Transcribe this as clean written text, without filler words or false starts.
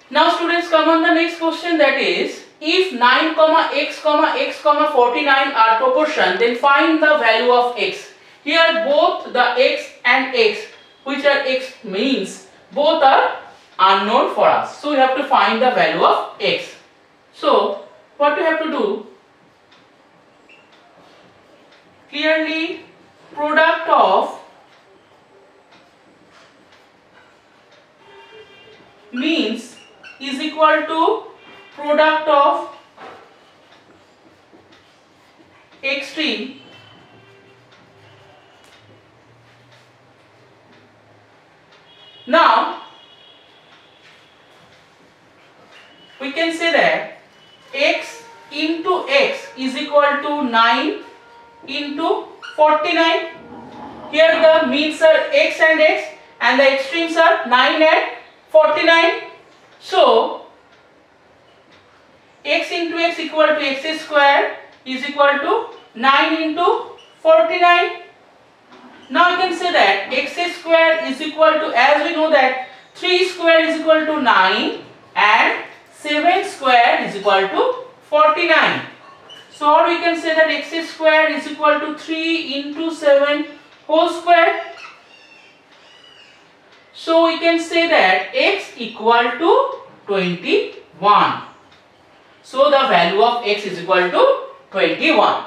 Now students, come on the next question, that is, if 9, x, x, 49 are proportion, then find the value of x. Here both the x and x, which are x means both are unknown for us. So we have to find the value of x. So what we have to do? Clearly, product of means is equal to product of extreme now we can say that x into x is equal to 9 into 49. Here the means are x and the extremes are 9 and 49. So x into x equal to x square is equal to 9 into 49. Now you can say that x square is equal to, as we know that 3 square is equal to 9 and 7 square is equal to 49. So or we can say that x square is equal to 3 into 7 whole square. So we can say that x equal to 21. So the value of x is equal to 21.